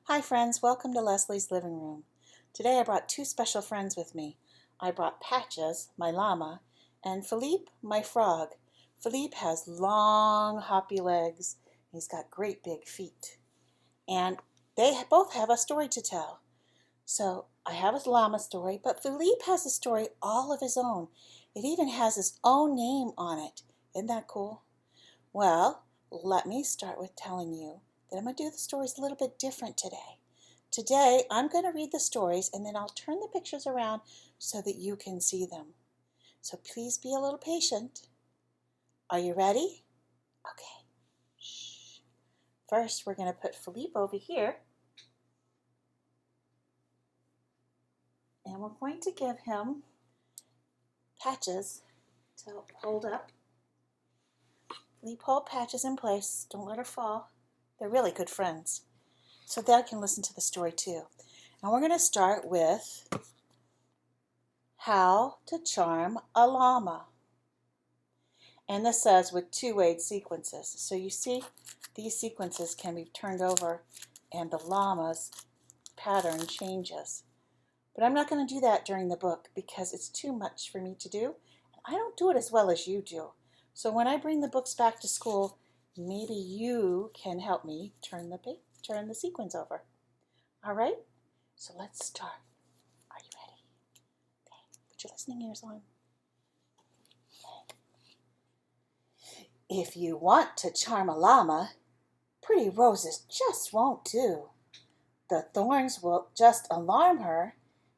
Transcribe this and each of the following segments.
Hi friends, welcome to Lesley's living room. Today I brought two special friends with me. I brought Patches, my llama, and Philipe, my frog. Philipe has long hoppy legs. He's got great big feet. And they both have a story to tell. So I have a llama story, but Philipe has a story all of his own. It even has his own name on it. Isn't that cool? Well, let me start with telling you that I'm going to do the stories a little bit different today. Today, I'm going to read the stories and then I'll turn the pictures around so that you can see them. So please be a little patient. Are you ready? Okay. Shh. First, we're going to put Philipe over here. And we're going to give him Patches to hold up. Philipe, hold Patches in place. Don't let her fall. They're really good friends. So they can listen to the story too. And we're going to start with How to Charm a Llama. And this says with two-way sequences. So you see these sequences can be turned over and the llama's pattern changes. But I'm not going to do that during the book because it's too much for me to do. I don't do it as well as you do. So when I bring the books back to school, maybe you can help me turn the sequence over. All right? So let's start. Are you ready? Okay. Put your listening ears on. Okay. If you want to charm a llama, pretty roses just won't do. The thorns will just alarm her,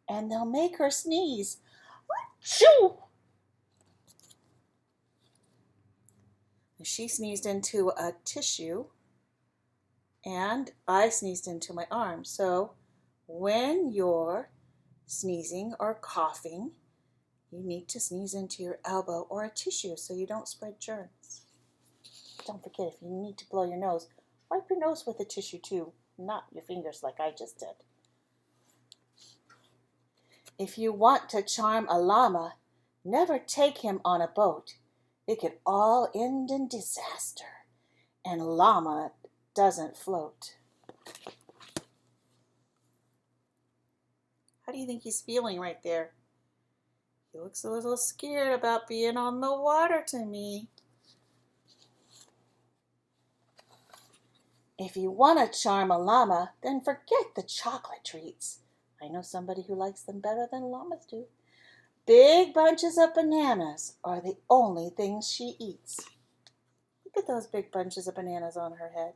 and they'll make her sneeze. Achoo! She sneezed into a tissue, and I sneezed into my arm. So when you're sneezing or coughing, you need to sneeze into your elbow or a tissue so you don't spread germs. Don't forget, if you need to blow your nose, wipe your nose with a tissue too, not your fingers like I just did. If you want to charm a llama, never take him on a boat. It could all end in disaster, and llama doesn't float. How do you think he's feeling right there? He looks a little scared about being on the water to me. If you want to charm a llama, then forget the chocolate treats. I know somebody who likes them better than llamas do. Big bunches of bananas are the only things she eats. Look at those big bunches of bananas on her head.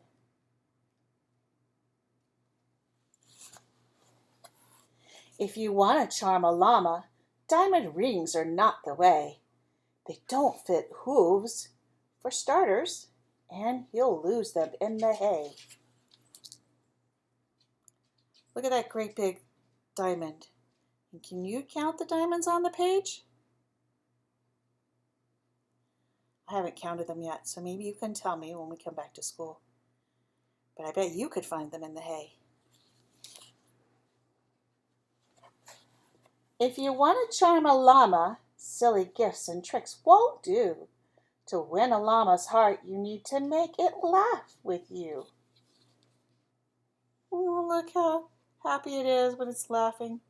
If you want to charm a llama, diamond rings are not the way. They don't fit hooves, for starters, and you'll lose them in the hay. Look at that great big diamond. And can you count the diamonds on the page? I haven't counted them yet, so maybe you can tell me when we come back to school. But I bet you could find them in the hay. If you want to charm a llama, silly gifts and tricks won't do. To win a llama's heart, you need to make it laugh with you. Oh, look how happy it is when it's laughing.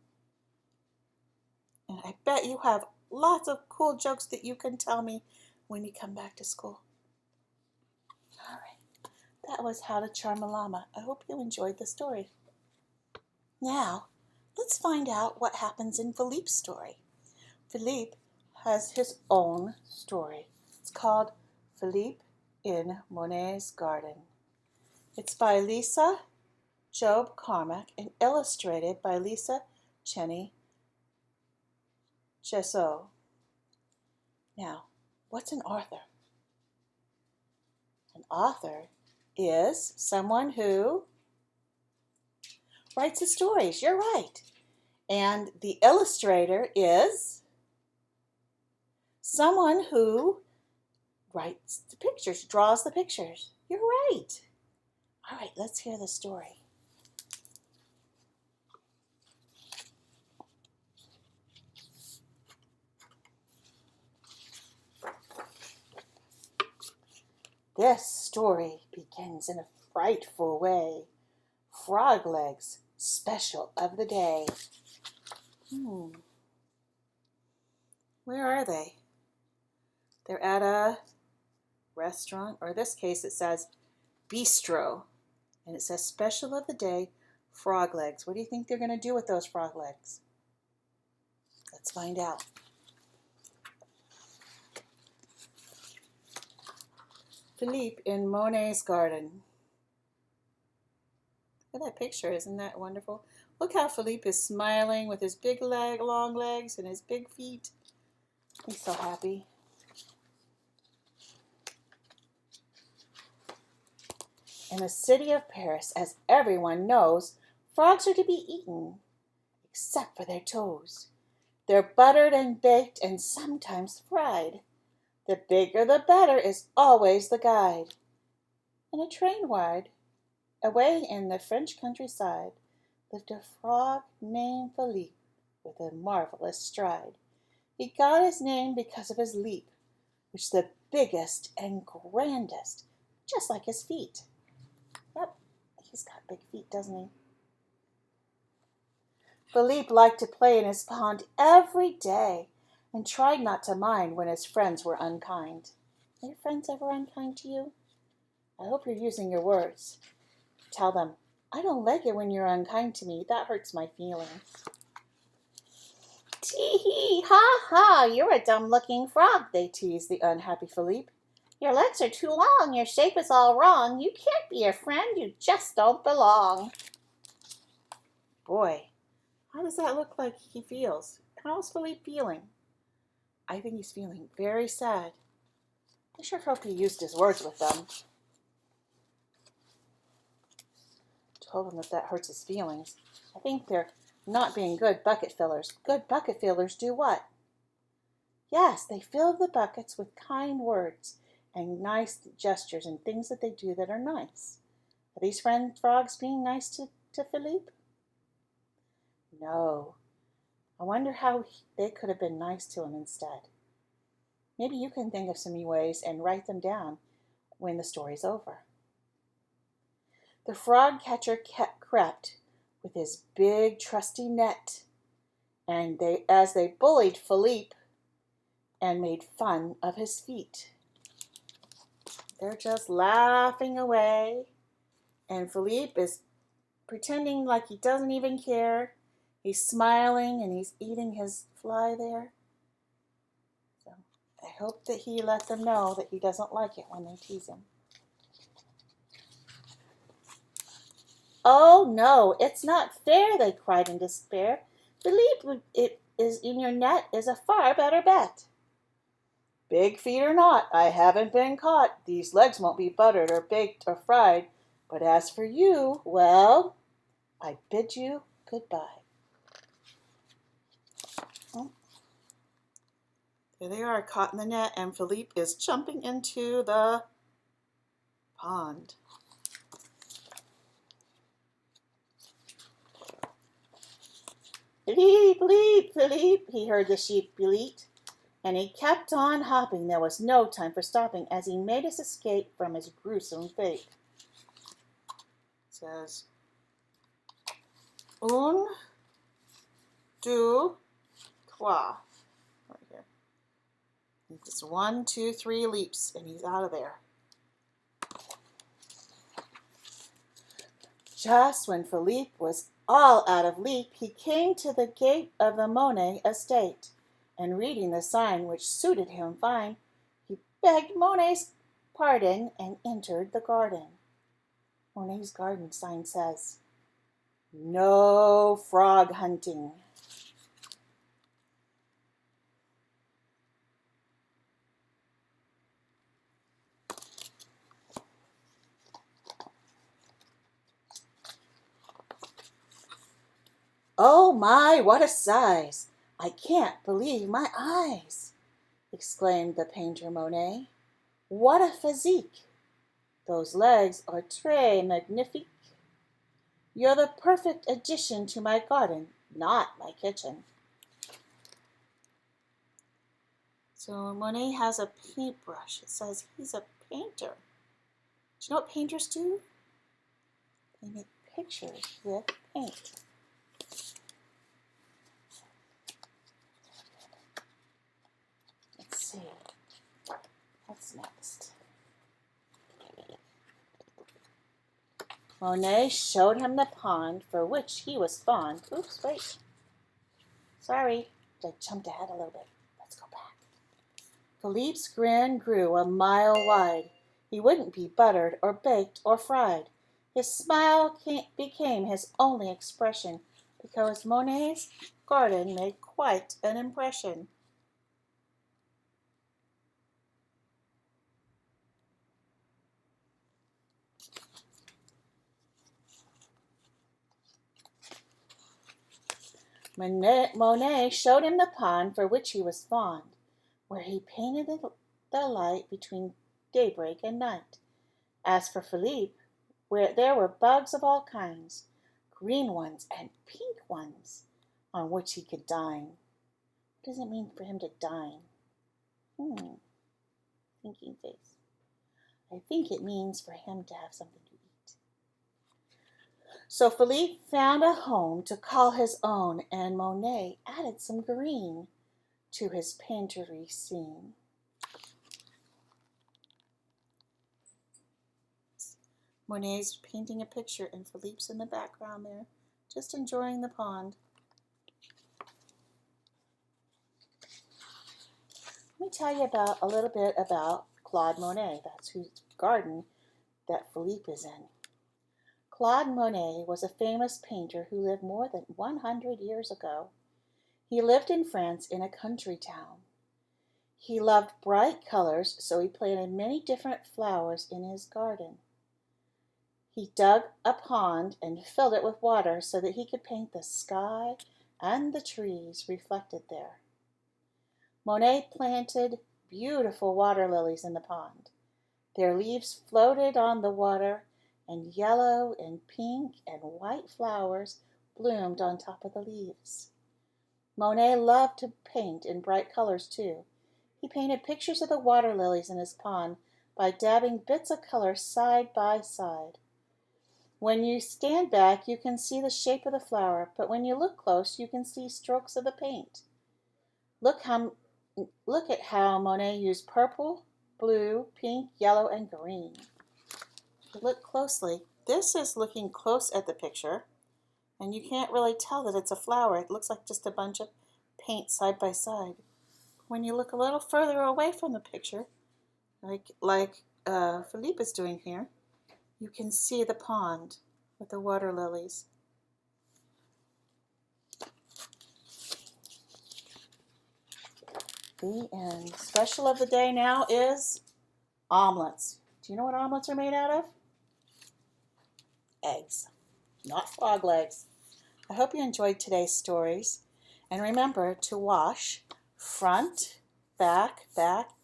And I bet you have lots of cool jokes that you can tell me when you come back to school. All right, that was How to Charm a Llama. I hope you enjoyed the story. Now, let's find out what happens in Philipe's story. Philipe has his own story. It's called Philipe in Monet's Garden. It's by Lisa Job Carmack and illustrated by Lisa Cheney Chesso. Now, what's an author? An author is someone who writes the stories. You're right. And the illustrator is someone who writes the pictures, draws the pictures. You're right. All right, let's hear the story. This story begins in a frightful way. frog legs, special of the day. Where are they? They're at a restaurant, or in this case it says bistro, and it says special of the day, frog legs. What do you think they're going to do with those frog legs? Let's find out. Philipe in Monet's garden. Look at that picture, isn't that wonderful? Look how Philipe is smiling with his big long legs and his big feet. He's so happy. In the city of Paris, as everyone knows, frogs are to be eaten, except for their toes. They're buttered and baked and sometimes fried. The bigger the better is always the guide. In a train wide, away in the French countryside, lived a frog named Philipe with a marvelous stride. He got his name because of his leap, which is the biggest and grandest, just like his feet. Yep, he's got big feet, doesn't he? Philipe liked to play in his pond every day and tried not to mind when his friends were unkind. Are your friends ever unkind to you? I hope you're using your words. Tell them, I don't like it when you're unkind to me. That hurts my feelings. Tee-hee, ha-ha, you're a dumb-looking frog, they teased the unhappy Philipe. Your legs are too long, your shape is all wrong. You can't be a friend, you just don't belong. Boy, how does that look like he feels? How's Philipe feeling? I think he's feeling very sad. I sure hope he used his words with them. Told him that hurts his feelings. I think they're not being good bucket fillers. Good bucket fillers do what? Yes, they fill the buckets with kind words and nice gestures and things that they do that are nice. Are these friend frogs being nice to Philipe? No. I wonder how they could have been nice to him instead. Maybe you can think of some ways and write them down when the story's over. The frog catcher crept with his big trusty net, and as they bullied Philipe and made fun of his feet. They're just laughing away, and Philipe is pretending like he doesn't even care. He's smiling and he's eating his fly there. So I hope that he let them know that he doesn't like it when they tease him. Oh no, it's not fair, they cried in despair. Philipe, it is in your net is a far better bet. Big feet or not, I haven't been caught. These legs won't be buttered or baked or fried. But as for you, well, I bid you goodbye. There they are, caught in the net, and Philipe is jumping into the pond. Philipe, Philipe, Philipe, he heard the sheep bleat, and he kept on hopping. There was no time for stopping as he made his escape from his gruesome fate. It says, un, deux, trois. Right here. Just 1, 2, 3 leaps, and he's out of there. Just when Philipe was all out of leap, he came to the gate of the Monet estate, and reading the sign which suited him fine, he begged Monet's pardon and entered the garden. Monet's garden sign says, "No frog hunting." "Oh my, what a size! I can't believe my eyes!" exclaimed the painter Monet. "What a physique! Those legs are très magnifique. You're the perfect addition to my garden, not my kitchen." So Monet has a paintbrush. It says he's a painter. Do you know what painters do? They make pictures with paint. Let's see. What's next? Monet showed him the pond for which he was fond. Oops, wait. Sorry, I jumped ahead a little bit. Let's go back. Philippe's grin grew a mile wide. He wouldn't be buttered or baked or fried. His smile became his only expression because Monet's garden made quite an impression. Monet showed him the pond for which he was fond, where he painted the light between daybreak and night. As for Philippe, where there were bugs of all kinds, green ones and pink ones, on which he could dine. What does it mean for him to dine? Thinking face. I think it means for him to have something to eat. So Philippe found a home to call his own, and Monet added some green to his painterly scene. Monet's painting a picture, and Philippe's in the background there, just enjoying the pond. Let me tell you a little bit about Claude Monet. That's whose garden that Philippe is in. Claude Monet was a famous painter who lived more than 100 years ago. He lived in France in a country town. He loved bright colors, so he planted many different flowers in his garden. He dug a pond and filled it with water so that he could paint the sky and the trees reflected there. Monet planted beautiful water lilies in the pond. Their leaves floated on the water, and yellow and pink and white flowers bloomed on top of the leaves. Monet loved to paint in bright colors too. He painted pictures of the water lilies in his pond by dabbing bits of color side by side. When you stand back, you can see the shape of the flower, but when you look close, you can see strokes of the paint. Look at how Monet used purple, blue, pink, yellow, and green. Look closely. This is looking close at the picture, and you can't really tell that it's a flower. It looks like just a bunch of paint side by side. When you look a little further away from the picture, like Philippe is doing here, you can see the pond with the water lilies. The end. Special of the day now is omelets. Do you know what omelets are made out of? Eggs, not frog legs. I hope you enjoyed today's stories. And remember to wash front, back,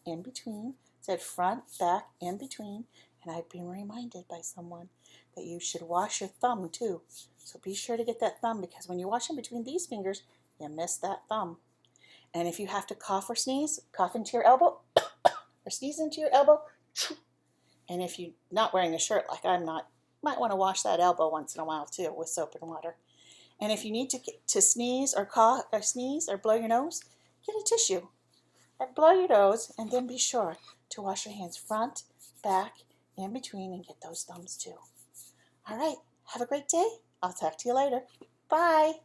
in between. It said front, back, in between. And I've been reminded by someone that you should wash your thumb too. So be sure to get that thumb, because when you wash in between these fingers, you miss that thumb. And if you have to cough or sneeze, cough into your elbow or sneeze into your elbow. And if you're not wearing a shirt like I'm not, you might want to wash that elbow once in a while too with soap and water. And if you need to sneeze or cough or sneeze or blow your nose, get a tissue and blow your nose, and then be sure to wash your hands front, back, in between, and get those thumbs too. All right, have a great day. I'll talk to you later. Bye.